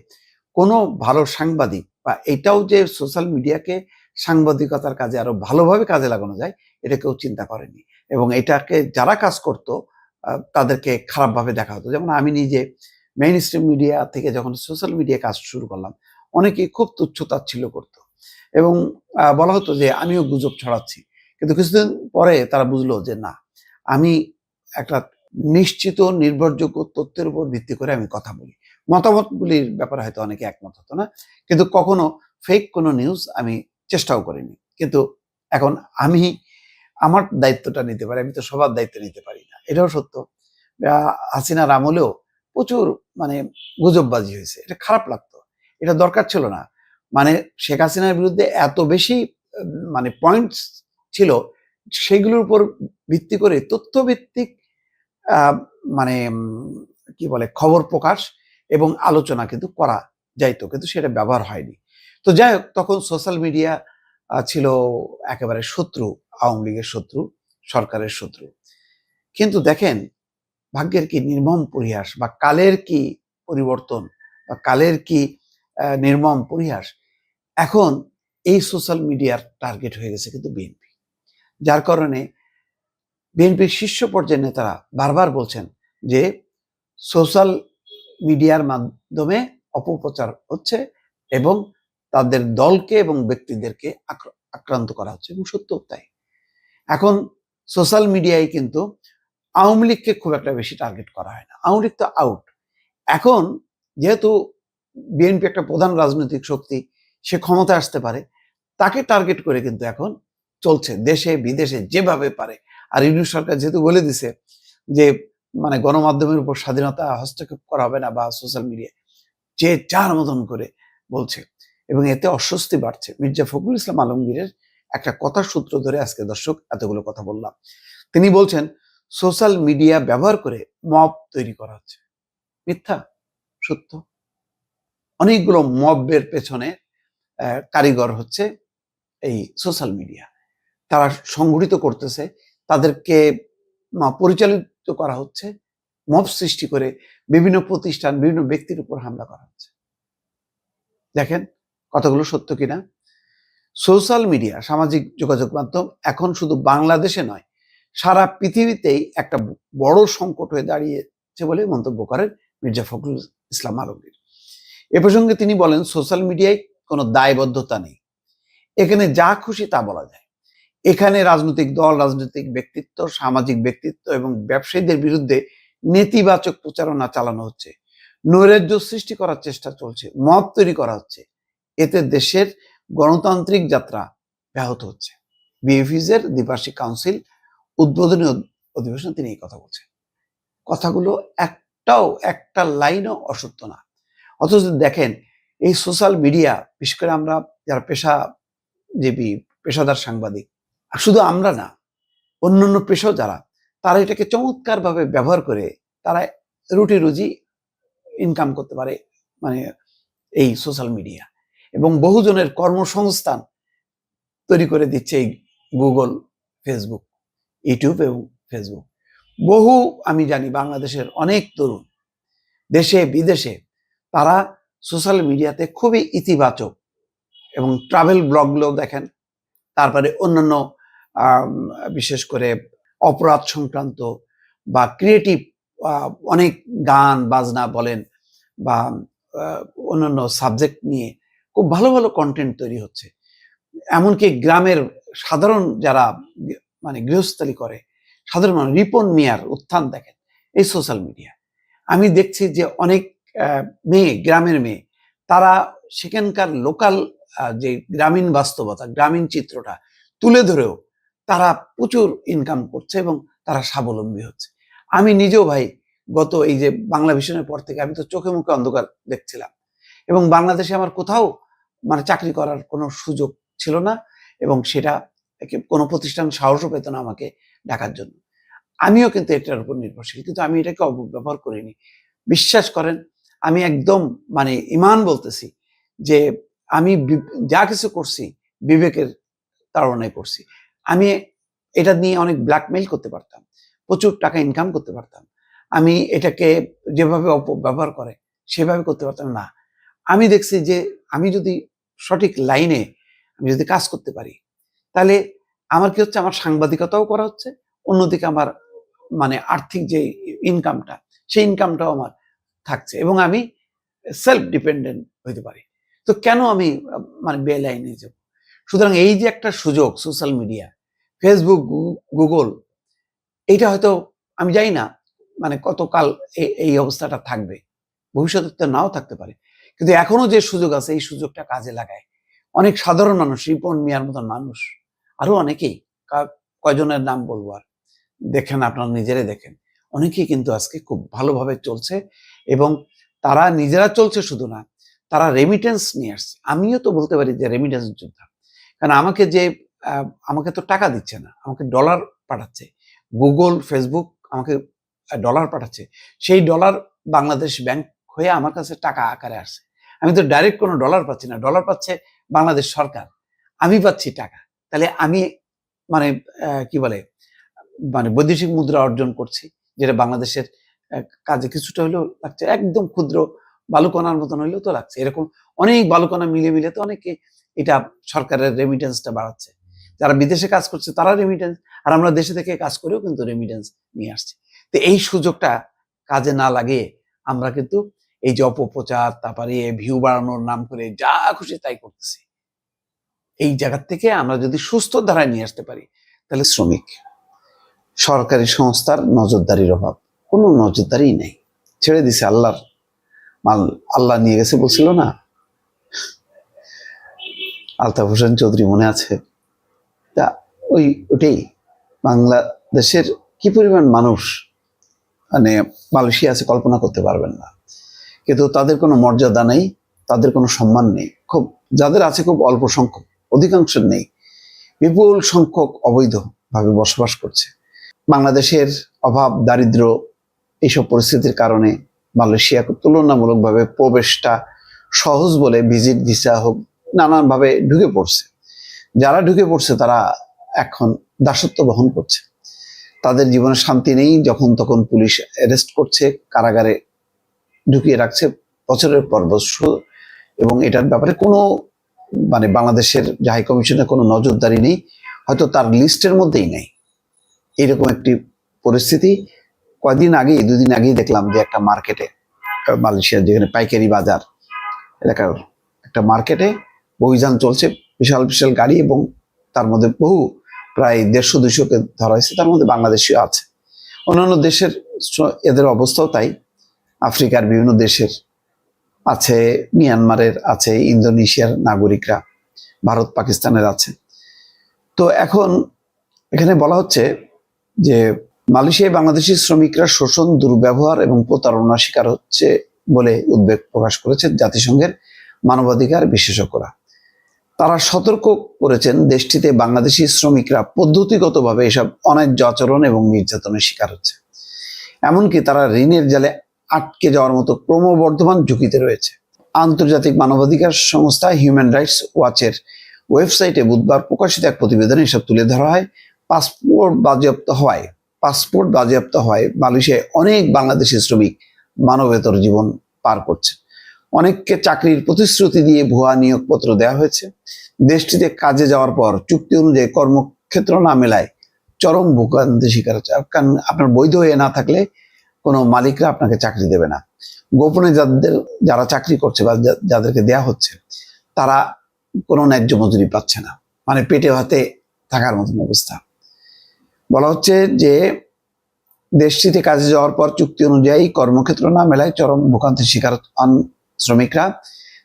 কোনো ভালো সাংবাদিক বা এটাও যে সোশ্যাল মিডিয়াকে সাংবাদিকতার কাজে আরো ভালোভাবে কাজে লাগানো যায় এটা কেউ চিন্তা করেনি এবং এটাকে যারা কাজ করত তাদেরকে খারাপভাবে দেখা হতো। যেমন আমি নিজে মেইন স্ট্রিম মিডিয়া থেকে যখন সোশ্যাল মিডিয়া কাজ শুরু করলাম, অনেকেই খুব তুচ্ছ-তাচ্ছিল্য করতো এবং বলা হতো যে আমিও গুজব ছড়াচ্ছি। কিন্তু কিছুদিন পরে তারা বুঝলো যে না, আমি একটা নিশ্চিত নির্ভরযোগ্য তথ্যের উপর ভিত্তি করে আমি কথা বলি। মতামতগুলির ব্যাপারে হয়তো অনেকে একমত হতো না, কিন্তু কখনো ফেক কোনো নিউজ আমি চেষ্টাও করিনি। কিন্তু এখন আমি আমার দায়িত্বটা নিতে পারি, আমি তো সবার দায়িত্ব নিতে পারি না, এটাও সত্য। হাসিনার আমলেও প্রচুর মানে গুজববাজি হয়েছে, এটা খারাপ লাগতো, এটা দরকার ছিল না। মানে শেখ হাসিনার বিরুদ্ধে এত বেশি মানে পয়েন্টস ছিল, সেগুলোর উপর ভিত্তি করে তথ্যভিত্তিক মানে কি বলে খবর প্রকাশ এবং আলোচনা কিন্তু করা যাইতো, কিন্তু সেটা ব্যবহার হয়নি। তো যাই হোক, তখন সোশ্যাল মিডিয়া ছিল একেবারে শত্রু, আওয়ামী লীগের শত্রু, সরকারের শত্রু। কিন্তু দেখেন ভাগ্যের কি নির্মম পরিহাস বা কালের কি পরিবর্তন বা কালের কি নির্মম পরিহাস, এখন এই সোশ্যাল মিডিয়ার টার্গেট হয়ে গেছে কিন্তু বিএনপি। যার কারণে বিএনপির শীর্ষ পর্যায়ের নেতারা বারবার বলছেন যে সোশ্যাল মিডিয়ার মাধ্যমে অপপ্রচার হচ্ছে এবং তাদের দলকে এবং ব্যক্তিদেরকে আক্রান্ত করা হচ্ছে, এবং সত্য তাই। এখন সোশ্যাল মিডিয়ায় কিন্তু আওয়ামী লীগকে খুব একটা বেশি টার্গেট করা হয় না, আওয়ামী লীগ তো আউট। এখন যেহেতু বিএনপি একটা প্রধান রাজনৈতিক শক্তি, সে ক্ষমতা আসতে পারে, তাকে টার্গেট করে কিন্তু এখন চলছে দেশে বিদেশে যেভাবে পারে। আর ইউনূস সরকার যেহেতু বলে দিছে যে মানে গণমাধ্যমের উপর স্বাধীনতা হস্তক্ষেপ করা হবে না বা সোশ্যাল মিডিয়া, যে যার মতন করে বলছে এবং এতে অস্বস্তি বাড়ছে। মির্জা ফখরুল ইসলাম আলমগীরের একটা কথার সূত্র ধরে আজকে দর্শক এতগুলো কথা বললাম। তিনি বলছেন সোশ্যাল মিডিয়া ব্যবহার করে মব তৈরি করা হচ্ছে। মিথ্যা? সত্য। অনেকগুলো মবের পেছনে কারিগর হচ্ছে এই সোশ্যাল মিডিয়া। তারা সংগঠিত করতেছে, তাদেরকে পরিচালিত করা হচ্ছে, মব সৃষ্টি করে বিভিন্ন প্রতিষ্ঠান, বিভিন্ন ব্যক্তির উপর হামলা করা হচ্ছে। দেখেন কথাগুলো সত্য কিনা। সোশ্যাল মিডিয়া, সামাজিক যোগাযোগ মাধ্যম এখন শুধু বাংলাদেশে নয়, সারা পৃথিবীতেই একটা বড় সংকট হয়ে দাঁড়িয়েছে বলে মন্তব্য করেন মির্জা ফখরুল ইসলাম আলমগীর। এ প্রসঙ্গে তিনি বলেন, সোশ্যাল মিডিয়ায় কোনো দায়বদ্ধতা নেই, এখানে যা খুশি তা বলা যায়। এখানে রাজনৈতিক দল, রাজনৈতিক ব্যক্তিত্ব, সামাজিক ব্যক্তিত্ব এবং ব্যবসায়ীদের বিরুদ্ধে নেতিবাচক প্রচারণা চালানো হচ্ছে, নৈরাজ্য সৃষ্টি করার চেষ্টা চলছে, মত তৈরি করা হচ্ছে। এতে দেশের গণতান্ত্রিক যাত্রা ব্যাহত হচ্ছে। বিএফিজের দ্বিবার্ষিক কাউন্সিল উদ্বোধনী অধিবেশনে তিনি এই কথা বলছেন। কথাগুলো একটা লাইনও অসত্য না। অথচ দেখেন এই সোশ্যাল মিডিয়া, বিশেষ করে আমরা যারা পেশাজীবী, পেশাদার সাংবাদিক, শুধু আমরা না, অন্যান্য পেশাও যারা, তারা এটাকে চমৎকার ভাবে ব্যবহার করে তারা রুটি রুজি ইনকাম করতে পারে, মানে এই সোশ্যাল মিডিয়া, এবং বহুজনের কর্মসংস্থান তৈরি করে দিচ্ছে এই গুগল, ফেসবুক, ইউটিউব এবং ফেসবুক। বহু আমি জানি বাংলাদেশের অনেক তরুণ দেশে বিদেশে তারা সোশ্যাল মিডিয়াতে খুবই ইতিবাচক, এবং ট্রাভেল ব্লগগুলো দেখেন, তারপরে অন্যান্য বিশেষ করে অপরাধ সংক্রান্ত বা ক্রিয়েটিভ অনেক গান বাজনা বলেন বা অন্যান্য সাবজেক্ট নিয়ে খুব ভালো ভালো কন্টেন্ট তৈরি হচ্ছে। এমনকি গ্রামের সাধারণ যারা মানে গৃহস্থালী করে সাধারণ মানুষ, রিপন মিয়ার উত্থান দেখেন এই সোশ্যাল মিডিয়া। আমি দেখছি যে অনেক মেয়ে, গ্রামের মেয়ে, তারা সেখানকার লোকাল যে গ্রামীণ বাস্তবতা, গ্রামীণ চিত্রটা তুলে ধরেও তারা প্রচুর ইনকাম করছে এবং তারা স্বাবলম্বী হচ্ছে। আমি নিজেও ভাই গত এই যে বাংলা ভিশনের পর থেকে আমি তো চোখে মুখে অন্ধকার দেখছিলাম, এবং বাংলাদেশে আমার কোথাও মানে চাকরি করার কোনো সুযোগ ছিল না, এবং সেটা কোনো প্রতিষ্ঠান সাহসও পেত না আমাকে ডাকার জন্য। আমিও কিন্তু এটার উপর নির্ভরশীল, কিন্তু আমি এটাকে অপব্যবহার করিনি। বিশ্বাস করেন, আমি একদম মানে ইমান বলতেছি যে আমি যা কিছু করছি বিবেকের তাড়নায় করছি। আমি এটা নিয়ে অনেক ব্ল্যাকমেইল করতে পারতাম, প্রচুর টাকা ইনকাম করতে পারতাম। আমি এটাকে যেভাবে অপব্যবহার করে সেভাবে করতে পারতাম না। আমি দেখছি যে আমি যদি সঠিক লাইনে আমি যদি কাজ করতে পারি, তাহলে আমার কি হচ্ছে, আমার সাংবাদিকতাও করা হচ্ছে, অন্যদিকে আমার মানে আর্থিক যে ইনকামটা, সেই ইনকামটাও আমার থাকছে, এবং আমি সেলফ ডিপেন্ডেন্ট হইতে পারি। তো কেন আমি মানে বেলাইনে যাব? সুতরাং এই যে একটা সুযোগ, সোশ্যাল মিডিয়া, ফেসবুক, গুগল, এইটা হয়তো আমি জানি না মানে কতকাল এই অবস্থাটা থাকবে, ভবিষ্যতে তো নাও থাকতে পারে, কিন্তু এখনো যে সুযোগ আছে এই সুযোগটা কাজে লাগায় অনেক সাধারণ মানুষ, রিপন মিয়ার মতন মানুষ, আরো অনেকেই, কয়জনের নাম বলবো আর, দেখেন আপনারা নিজেরাই দেখেন, অনেকেই কিন্তু আজকে খুব ভালোভাবে চলছে, এবং তারা নিজেরা চলছে শুধু না, তারা রেমিটেন্স নিয়ে আসছে। আমিও তো বলতে পারি যে রেমিটেন্স যোদ্ধা, কারণ আমাকে তো টাকা দিচ্ছে না, আমাকে ডলার পাঠাচ্ছে গুগল, ফেসবুক, আমাকে ডলার পাঠাচ্ছে, সেই ডলার বাংলাদেশ ব্যাংক হয়ে আমার কাছে টাকা আকারে আসছে। আমি তো ডাইরেক্ট কোনো ডলার পাচ্ছি না, ডলার পাচ্ছে বাংলাদেশ সরকার, আমি পাচ্ছি টাকা। তাহলে আমি মানে কি বলে মানে বৈদেশিক মুদ্রা অর্জন করছি, যেটা বাংলাদেশের কাজে কিছুটা হলেও লাগছে, একদম ক্ষুদ্র বালুকণার মতন হইলেও তো লাগছে। এরকম অনেক বালুকণা মিলে মিলে তো অনেকে এটা সরকারের রেমিটেন্সটা বাড়াচ্ছে। যারা বিদেশে কাজ করছে তারা রেমিটেন্স, আর আমরা দেশে থেকে কাজ করেও কিন্তু রেমিটেন্স নিয়ে আসছি। তো এই সুযোগটা কাজে না লাগিয়ে আমরা কিন্তু এই যে অপপ্রচার, তারপরে ভিউ বাড়ানোর নাম করে যা খুশি তাই করতেছি। এই জায়গা থেকে আমরা যদি সুস্থ ধারায় নিয়ে আসতে পারি, তাহলে শ্রমিক, সরকারি সংস্থার নজরদারির অভাব, কোনো নজরদারি নেই, ছেড়ে দিছে আল্লাহর মাল, আল্লাহ নিয়ে গেছে বলছিল না আলতাফ হোসেন চৌধুরী, মনে আছে? তা ওটাই বাংলাদেশের কি পরিমাণ মানুষ মানে মালয়েশিয়া আছে কল্পনা করতে পারবেন না, কিন্তু তাদের কোনো মর্যাদা নেই, তাদের কোনো সম্মান নেই, খুব যাদের আছে খুব অল্প সংখ্যক, অধিকাংশের নেই, বিপুল সংখ্যক অবৈধভাবে বসবাস করছে। বাংলাদেশের অভাব, দারিদ্র, এইসব পরিস্থিতির কারণে মালয়েশিয়া তুলনামূলকভাবে প্রবেশটা সহজ বলে ভিজিট ভিসা হোক নানানভাবে ঢুকে পড়ছে। যারা ঢুকে পড়ছে তারা এখন দাসত্ব বহন করছে, তাদের জীবনে শান্তি নেই, যখন তখন পুলিশ অ্যারেস্ট করছে, কারাগারে ঢুকিয়ে রাখছে বছরের পর বছর, এবং এটার ব্যাপারে কোনো মানে বাংলাদেশের যে হাই কমিশনের কোনো নজরদারি নেই, হয়তো তার লিস্টের মধ্যেই নেই। এইরকম একটি পরিস্থিতি। কয়েকদিন আগেই, 2 দিন আগেই দেখলাম যে একটা মার্কেটে, মালয়েশিয়ার যেখানে পাইকারি বাজার এলাকার একটা মার্কেটে অভিযান চলছে, বিশাল বিশাল গাড়ি, এবং তার মধ্যে বহু প্রায় 150-200কে ধরা হয়েছে, তার মধ্যে বাংলাদেশিও আছে, অন্যান্য দেশের এদের অবস্থাও তাই, আফ্রিকার বিভিন্ন দেশের আছে, মিয়ানমারের আছে, ইন্দোনেশিয়ার নাগরিকরা, ভারত পাকিস্তানের আছে। তো এখন এখানে বলা হচ্ছে যে মালয়েশিয়ায় বাংলাদেশি শ্রমিকরা শোষণ, দুর্ব্যবহার এবং প্রতারণার শিকার হচ্ছে বলে উদ্বেগ প্রকাশ করেছে জাতিসংঘের মানবাধিকার বিশেষজ্ঞরা। তারা সতর্ক করেছেন দেশটিতে বাংলাদেশি শ্রমিকরা পদ্ধতিগতভাবে এসব অন্যায্য আচরণ এবং নির্যাতনের শিকার হচ্ছে, এমনকি তারা ঋণের জালে আটকে যাওয়ার মতো ক্রমবর্ধমান ঝুঁকিতে রয়েছে। আন্তর্জাতিক মানবাধিকার সংস্থা হিউম্যান রাইটস ওয়াচের ওয়েবসাইটে বুধবার প্রকাশিত এক প্রতিবেদনে এসব তুলে ধরা হয়। পাসপোর্ট বাজেয়াপ্ত হয় মালয়েশিয়ায় অনেক বাংলাদেশি শ্রমিক মানবেতর জীবন পার করছে। অনেককে চাকরির প্রতিশ্রুতি দিয়ে ভুয়া নিয়োগপত্র দেওয়া হয়েছে। দেশটিতে কাজে যাওয়ার পর চুক্তি অনুযায়ী কর্মক্ষেত্র না মেলায় চরম ভোগান্তি শিকার হচ্ছে। কারণ আপনার বৈধ হয়ে না থাকলে কোনো মালিকরা আপনাকে চাকরি দেবে না। গোপনে যারা চাকরি করছে বা যাদেরকে দেয়া হচ্ছে তারা কোনো ন্যায্য মজুরি পাচ্ছে না, মানে পেটে ভাতে থাকার মতন অবস্থা। বলা হচ্ছে যে দেশটিতে কাজে যাওয়ার পর চুক্তি অনুযায়ী কর্মক্ষেত্র না মেলায় চরম ভোগান্তির শিকার হন শ্রমিকরা।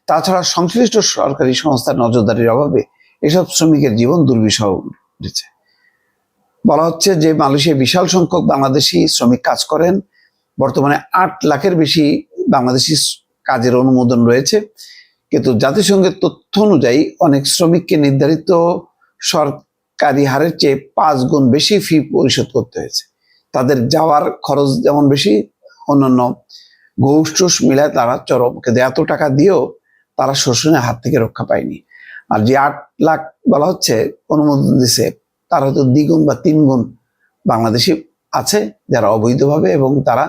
তাছাড়া সংশ্লিষ্ট সরকারি সংস্থার নজরদারির অভাবে এসব শ্রমিকের জীবন দুর্বিষহ উঠেছে। বলা হচ্ছে যে মালয়েশিয়ায় বিশাল সংখ্যক বাংলাদেশি শ্রমিক কাজ করেন। বর্তমানে 8 লাখের বেশি বাংলাদেশি কাজের অনুমোদন রয়েছে, কিন্তু জাতিসংঘের তথ্য অনুযায়ী অনেক শ্রমিককে নির্ধারিত সরকারি হারের চেয়ে 5 গুণ বেশি ফি পরিশোধ করতে হয়েছে। তাদের যাওয়ার খরচ যেমন বেশি, অন্যান্য ঘুষ টুস মিলায় তারা চরম, কিন্তু এত টাকা দিয়েও তারা শোষণের হাত থেকে রক্ষা পায়নি। আর যে 8 লাখ বলা হচ্ছে অনুমোদন দিছে, তার হয়তো 2 গুণ বা 3 গুণ বাংলাদেশি আছে যারা অবৈধভাবে, এবং তারা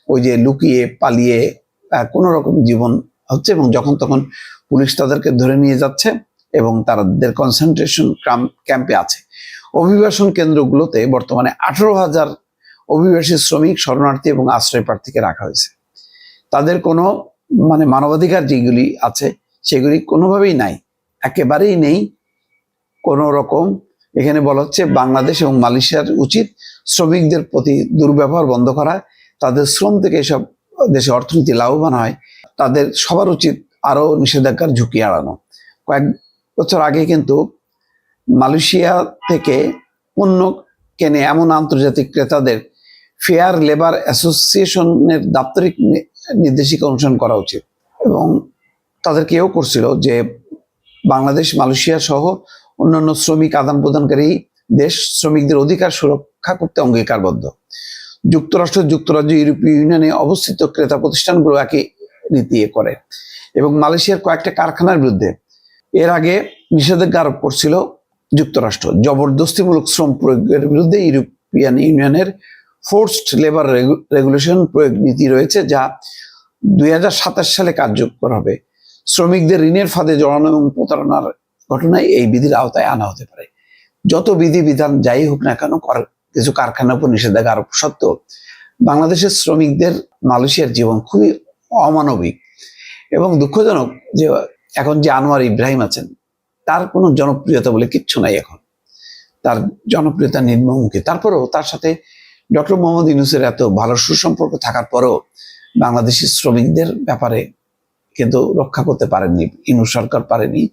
ওই যে লুকিয়ে পালিয়ে কোনো রকম জীবন হচ্ছে, এবং যখন তখন পুলিশ তাদেরকে ধরে নিয়ে যাচ্ছে এবং তাদের কনসেন্ট্রেশন ক্যাম্পে আছে। অভিবাসন কেন্দ্রগুলোতে বর্তমানে 18,000 অভিবাসী শ্রমিক, শরণার্থী এবং আশ্রয় প্রার্থীকে রাখা হয়েছে। তাদের কোনো মানবাধিকার যেগুলি আছে সেগুলি কোনোভাবেই নাই, একেবারেই নেই কোনো রকম। এখানে বলা হচ্ছে বাংলাদেশ এবং মালয়েশিয়ার উচিত শ্রমিকদের প্রতি দুর্ব্যবহার বন্ধ করা, তাদের শ্রম থেকে এসব দেশে অর্থনীতি লাভবান হয়, তাদের সবার উচিত আরো নিষেধাজ্ঞার ঝুঁকি এড়ানো। কয়েক বছর আগে কিন্তু মালয়েশিয়া থেকে পণ্য কেনে এমন আন্তর্জাতিক ক্রেতাদের ফেয়ার লেবার অ্যাসোসিয়েশনের দাপ্তরিক নির্দেশিকা অনুসরণ করা উচিত, এবং তাদের কেউ করছিল যে বাংলাদেশ, মালয়েশিয়া সহ অন্যান্য শ্রমিক আদান প্রদানকারী দেশ শ্রমিকদের অধিকার সুরক্ষা করতে অঙ্গীকারবদ্ধ। যুক্তরাষ্ট্র, যুক্তরাজ্য, ইউরোপীয় ইউনিয়নে অবস্থিত ক্রেতা প্রতিষ্ঠানগুলো একই রীতি করে, এবং মালয়েশিয়ার কয়েকটা কারখানার বিরুদ্ধে এর আগে নিষেধাজ্ঞা আরোপ করছিল যুক্তরাষ্ট্র। জবরদস্তিমূলক শ্রম প্রয়োগের বিরুদ্ধে ইউরোপিয়ান ইউনিয়নের ফোর্সড লেবার রেগুলেশন প্রয়োগ নীতি রয়েছে, যা 2027 সালে কার্যকর হবে। শ্রমিকদের ঋণের ফাঁদে জড়ানো এবং প্রতারণার ঘটনায় এই বিধির আওতায় আনা হতে পারে। যত বিধিবিধান যাই হোক না কেন, কিছু কারখানার উপর নিষেধাজ্ঞা আরোপ সত্ত্বেও বাংলাদেশের শ্রমিকদের মালয়েশিয়ার জীবন খুবই অমানবিক এবং দুঃখজনক যে এখন যে আনোয়ার ইব্রাহিম আছেন তার কোনো জনপ্রিয়তা বলে কিচ্ছু নাই, এখন তার জনপ্রিয়তা নিম্নমুখী। তারপরেও তার সাথে ডক্টর মোহাম্মদ ইউনূসের এত ভালো সুসম্পর্ক থাকার পরেও বাংলাদেশি শ্রমিকদের ব্যাপারে কিন্তু রক্ষা করতে পারেননি ইউনূস সরকার, পারেনি।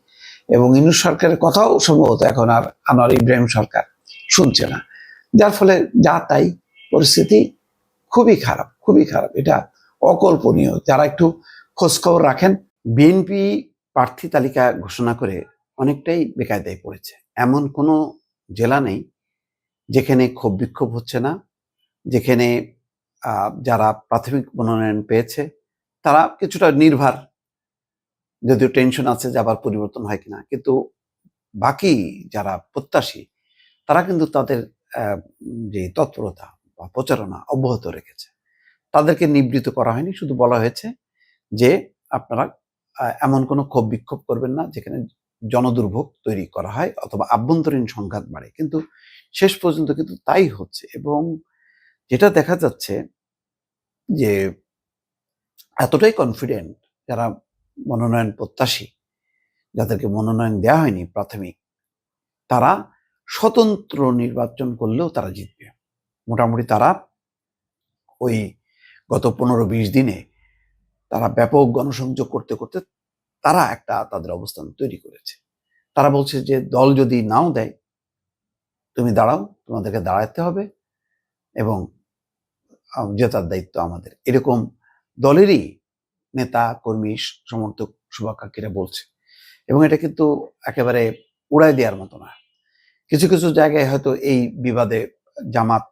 এবং ইউনূস সরকারের কথাও সম্ভবত এখন আর আনোয়ার ইব্রাহিম সরকার শুনছে না, যার ফলে যা তাই পরিস্থিতি খুবই খারাপ, খুবই খারাপ। এটা অকল্পনীয়। যারা একটু খোঁজখবর রাখেন, বিএনপি প্রার্থী তালিকা ঘোষণা করে অনেকটাই বেকায়দায় পড়েছে। এমন কোনো জেলা নেই যেখানে ক্ষোভ বিক্ষোভ হচ্ছে না, যেখানে যারা প্রাথমিক মনোনয়ন পেয়েছে তারা কিছুটা নির্ভার, যদিও টেনশন আছে যে আবার পরিবর্তন হয় কিনা, কিন্তু বাকি যারা প্রত্যাশী তারা কিন্তু তাদের যে তৎপরতা বা প্রচারণা অব্যাহত রেখেছে। তাদেরকে নিবৃত্ত করা হয়নি, শুধু বলা হয়েছে যে আপনারা এমন কোনো ক্ষোভ বিক্ষোভ করবেন না যেখানে জনদুর্ভোগ তৈরি করা হয় অথবা আভ্যন্তরীণ সংঘাত বাড়ে। কিন্তু শেষ পর্যন্ত কিন্তু তাই হচ্ছে, এবং যেটা দেখা যাচ্ছে যে এতটাই কনফিডেন্ট যারা মনোনয়ন প্রত্যাশী, যাদেরকে মনোনয়ন দেওয়া হয়নি প্রাথমিক, তারা স্বতন্ত্র নির্বাচন করলেও তারা জিতবে। মোটামুটি তারা ওই গত 15-20 দিনে তারা ব্যাপক গণসংযোগ করতে করতে তারা একটা তাদের অবস্থান তৈরি করেছে। তারা বলছে যে দল যদি নাও দেয়, তুমি দাঁড়াও, তোমাদেরকে দাঁড়াতে হবে এবং জেতার দায়িত্ব আমাদের। এরকম দলেরই নেতা, কর্মী, সমর্থক, শুভাকাঙ্ক্ষীরা বলছে, এবং এটা কিন্তু একেবারে উড়াই দেওয়ার মতো না। কিছু কিছু জায়গায় হয়তো এই বিবাদে জামাত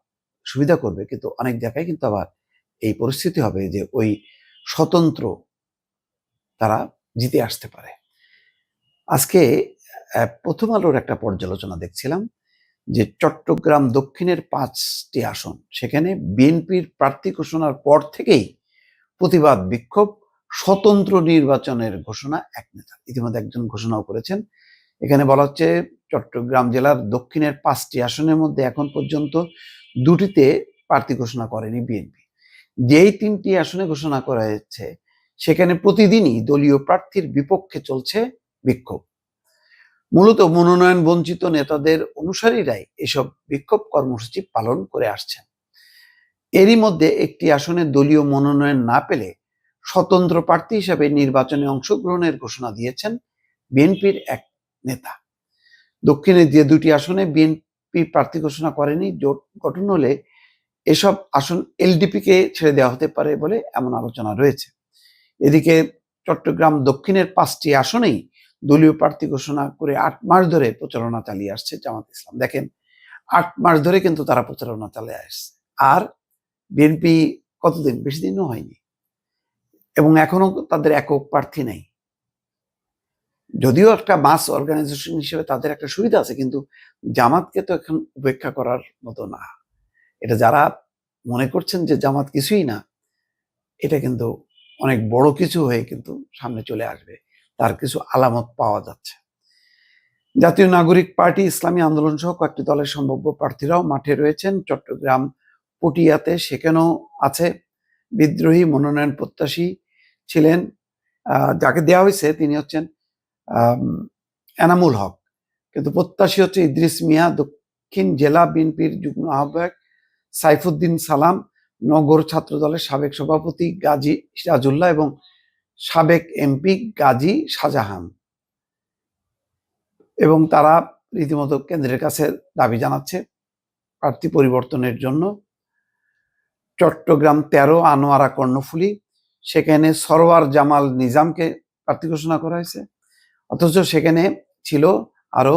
সুবিধা করবে, কিন্তু অনেক জায়গায় কিন্তু আবার এই পরিস্থিতি হবে যে ওই স্বতন্ত্র তারা জিতে আসতে পারে। আজকে প্রথম আলোর একটা পর্যালোচনা দেখছিলাম যে চট্টগ্রাম দক্ষিণের 5টি আসন, সেখানে বিএনপির প্রার্থী ঘোষণার পর থেকেই প্রতিবাদ, বিক্ষোভ, স্বতন্ত্র নির্বাচনের ঘোষণা এক নেতা। ইতিমধ্যে একজন ঘোষণাও করেছেন। এখানে বলা হচ্ছে চট্টগ্রাম জেলার দক্ষিণের 5টি আসনের মধ্যে এখন পর্যন্ত 2টিতে প্রার্থী ঘোষণা করেনি বিএনপি। যেই 3টি আসনে ঘোষণা করা হয়েছে সেখানে প্রতিদিনই দলীয় প্রার্থীর বিপক্ষে চলছে বিক্ষোভ। মূলত মনোনয়ন বঞ্চিত নেতাদের অনুসারীরাই এসব বিক্ষোভ কর্মসূচি পালন করে আসছেন। এরই মধ্যে একটি আসনে দলীয় মনোনয়ন না পেলে স্বতন্ত্র প্রার্থী হিসেবে নির্বাচনে অংশগ্রহণের ঘোষণা দিয়েছেন বিএনপির এক নেতা। দক্ষিণে যে 2টি আসনে বিএনপি প্রার্থী ঘোষণা করেনি, জোট গঠন হলে এসব আসন এলডিপিকে ছেড়ে দেওয়া হতে পারে বলে এমন আলোচনা রয়েছে। এদিকে চট্টগ্রাম দক্ষিণের 5টি আসনেই দলীয় প্রার্থী ঘোষণা করে 8 মাস ধরে প্রচারণা চালিয়ে আসছে জামাত ইসলাম। দেখেন, 8 মাস ধরে কিন্তু তারা প্রচারণা চালিয়ে আসছে। আর বিএনপি কতদিন? বেশি দিনও হয়নি, এবং এখনো তাদের একক প্রার্থী নেই। যদিও একটা মাস অর্গানাইজেশন হিসেবে তাদের একটা সুবিধা আছে, কিন্তু জামাতকে তো এখন উপেক্ষা করার মতো না। এটা যারা মনে করছেন যে জামাত কিছুই না, এটা কিন্তু অনেক বড় কিছু হয়ে কিন্তু সামনে চলে আসবে, তার কিছু আলামত পাওয়া যাচ্ছে। জাতীয় নাগরিক পার্টি, ইসলামী আন্দোলন সহ কয়েকটি দলের সম্ভাব্য প্রার্থীরাও মাঠে রয়েছেন। চট্টগ্রাম পটিয়াতে সেখানেও আছে বিদ্রোহী মনোনয়ন প্রত্যাশী ছিলেন, যাকে দেওয়া হয়েছে তিনি হচ্ছেন এনামুল হক, কিন্তু প্রত্যাশী হচ্ছে ইদ্রিস মিয়া। দক্ষিণ জেলা বিএনপির যুগ্ম আহ্বায়ক সাইফুদ্দিন সালাম, নগর ছাত্র দলের সাবেক সভাপতি গাজী সিরাজুল্লাহ এবং সাবেক এমপি গাজী শাহজাহান, এবং তারা রীতিমতো কেন্দ্রের কাছে দাবি জানাচ্ছে প্রার্থী পরিবর্তনের জন্য। চট্টগ্রাম 13 আনোয়ারা কর্ণফুলী, সেখানে সরওয়ার জামাল নিজামকে প্রার্থী ঘোষণা করা হয়েছে, অথচ সেখানে ছিল আরো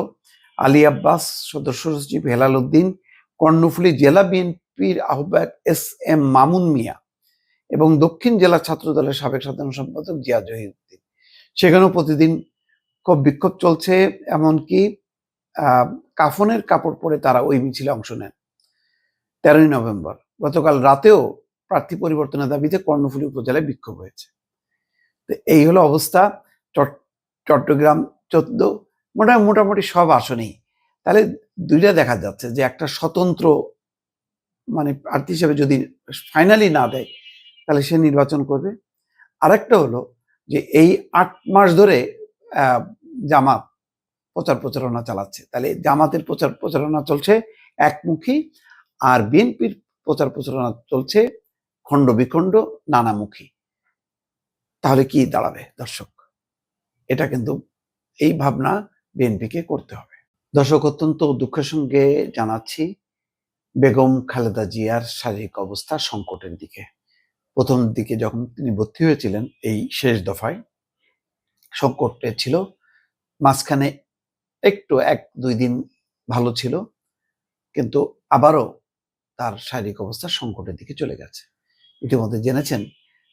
আলী আব্বাস, সদস্য সচিব হেলাল উদ্দিন, কর্ণফুলী জেলা বিএনপির আহ্বায়ক SM মামুন মিয়া এবং দক্ষিণ জেলা ছাত্র দলের সাবেক সাধারণ সম্পাদক জিয়া জহিরুদ্দিন। সেখানেও প্রতিদিন খুব বিক্ষোভ চলছে, এমনকি কাফনের কাপড় পরে তারা ওই মিছিলে অংশ নেন। 13ই নভেম্বর গতকাল রাতেও প্রার্থী পরিবর্তনের দাবিতে কর্ণফুলী উপজেলায় বিক্ষোভ হয়েছে। তো এই হলো অবস্থা চট্টগ্রাম 14, মোটামুটি সব আসনেই। তাহলে দুইটা দেখা যাচ্ছে যে একটা স্বতন্ত্র মানে প্রার্থী হিসেবে যদি ফাইনালি না দেয় তাহলে সে নির্বাচন করবে। আরেকটা হলো যে এই 8 মাস ধরে জামাত প্রচারণা চালাচ্ছে, তাহলে জামাতের প্রচারণা চলছে একমুখী, আর বিএনপির প্রচারণা চলছে খণ্ড বিখণ্ড নানামুখী। তাহলে কি দাঁড়াবে দর্শক? এটা কিন্তু এই ভাবনা বিএনপিকে করতে হবে। দর্শক, অত্যন্ত দুঃখের সঙ্গে জানাচ্ছি বেগম খালেদা জিয়ার শারীরিক অবস্থা সংকটের দিকে। প্রথম দিকে যখন তিনি ভর্তি হয়েছিলেন এই শেষ দফায় সংকটে ছিল, মাঝখানে একটু 1-2 দিন ভালো ছিল, কিন্তু আবারও তার শারীরিক অবস্থা সংকটের দিকে চলে গেছে। ইতিমধ্যে জেনেছেন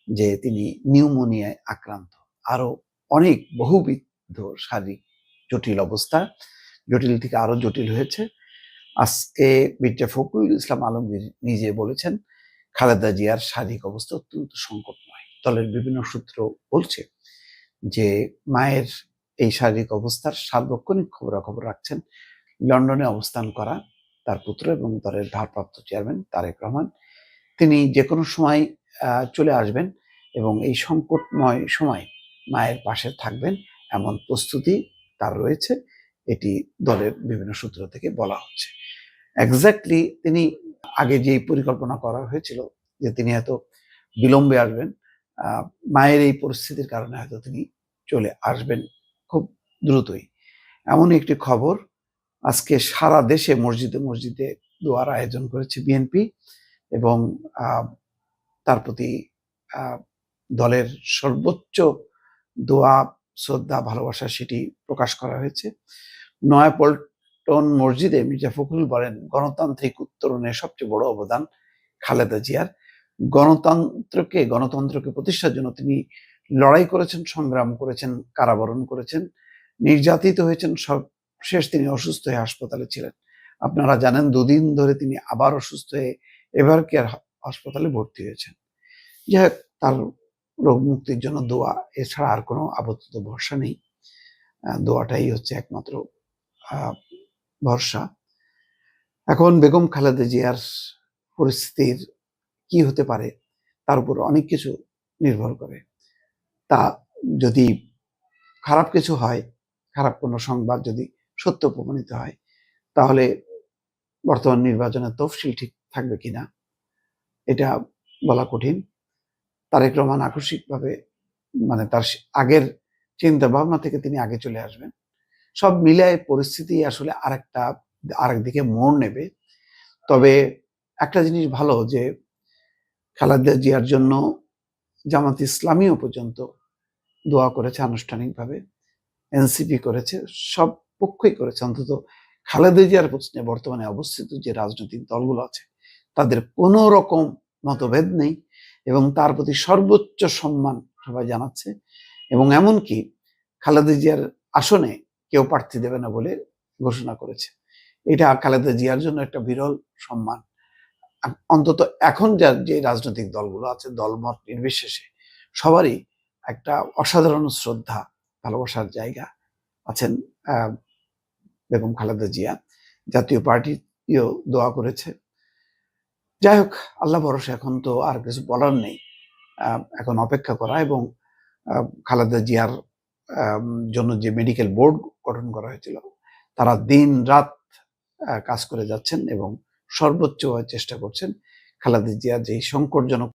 যে তিনি নিউমোনিয়ায় আক্রান্ত, আরো অনেক বহুবিধ শারীরিক জটিল অবস্থা, জটিল থেকে আরো জটিল হয়েছে। আজকে মির্জা ফখরুল ইসলাম আলমগীর নিজে বলেছেন খালেদা জিয়ার শারীরিক অবস্থা অত্যন্ত সংকটময়। দলের বিভিন্ন সূত্র বলছে যে মায়ের এই শারীরিক অবস্থার সার্বক্ষণিক খবরাখবর রাখছেন লন্ডনে অবস্থান করা তার পুত্র এবং দলের ভারপ্রাপ্ত চেয়ারম্যান তারেক রহমান। তিনি যে কোনো সময় চলে আসবেন এবং এই সংকটময় সময় মায়ের পাশে থাকবেন এমন প্রস্তুতি তার রয়েছে, এটি দলের বিভিন্ন সূত্র থেকে বলা হচ্ছে। এক্স্যাক্টলি তিনি আগে যেই পরিকল্পনা করা হয়েছিল যে তিনি হয়তো বিলম্বে আসবেন, মায়ের এই পরিস্থিতির কারণে হয়তো তিনি চলে আসবেন খুব দ্রুতই, এমনই একটি খবর। আজকে সারা দেশে মসজিদে মসজিদে দোয়ার আয়োজন করেছে বিএনপি, এবং তার প্রতি দলের সর্বোচ্চ দোয়া, শ্রদ্ধা, ভালোবাসা সেটি প্রকাশ করা হয়েছে। নয়াপল্টন মসজিদে মির্জা ফখরুল বলেন, গণতান্ত্রিক উত্তরণের সবচেয়ে বড় অবদান খালেদা জিয়ার। গণতন্ত্রকে প্রতিষ্ঠার জন্য তিনি লড়াই করেছেন, সংগ্রাম করেছেন, কারাবরণ করেছেন, নির্যাতিত হয়েছেন, সবশেষ তিনি অসুস্থ হয়ে হাসপাতালে ছিলেন। আপনারা জানেন 2 দিন ধরে তিনি আবার অসুস্থ হয়ে এভার কেয়ার হাসপাতালে ভর্তি হয়েছেন। যাই হোক, তার রোগ মুক্তির জন্য দোয়া, এছাড়া আর কোনো আপাতত ভরসা নেই। দোয়াটাই হচ্ছে একমাত্র ভরসা। এখন বেগম খালেদা জিয়ার পরিস্থিতির কি হতে পারে তার উপর অনেক কিছু নির্ভর করে। তা যদি খারাপ কিছু হয়, খারাপ কোনো সংবাদ যদি সত্য প্রমাণিত হয়, তাহলে বর্তমান নির্বাচনের তফসিল ঠিক থাকবে কিনা এটা বলা কঠিন। তারেক রহমান আকস্মিকভাবে মানে তার আগের চিন্তা ভাবনা থেকে তিনি আগে চলে আসবেন। সব মিলায় পরিস্থিতি আসলে আরেক দিকে মোড় নেবে। তবে একটা জিনিস ভালো যে খালেদা জিয়ার জন্য জামাত ইসলামীও পর্যন্ত দোয়া করেছে আনুষ্ঠানিকভাবে, এনসিপি করেছে, সব পক্ষই করেছে। অন্তত খালেদা জিয়ার প্রশ্নে বর্তমানে অবস্থিত যে রাজনৈতিক দলগুলো আছে তাদের কোনো রকম মতভেদ নেই এবং তার প্রতি সর্বোচ্চ সম্মান সবাই জানাচ্ছে। এবং এমনকি খালেদা জিয়ার আসনে কেউ প্রার্থী দেবে না বলে ঘোষণা করেছে। এটা খালেদা জিয়ার জন্য একটা বিরল সম্মান। অন্তত এখন যে রাজনৈতিক দলগুলো আছে, দলমত নির্বিশেষে সবারই একটা অসাধারণ শ্রদ্ধা ভালোবাসার জায়গা আছেন বেগম খালেদা জিয়া। জাতীয় পার্টিও দোয়া করেছে। যাই হোক, আল্লাহ ভরসা, এখন তো আর কিছু বলার নেই। এখন অপেক্ষা করা এবং খালেদা জিয়ার জন্য যে মেডিকেল বোর্ড গঠন করা হয়েছিল তারা দিন রাত কাজ করে যাচ্ছেন এবং সর্বোচ্চ চেষ্টা করছেন খালেদা জিয়ার যে সংকটজনক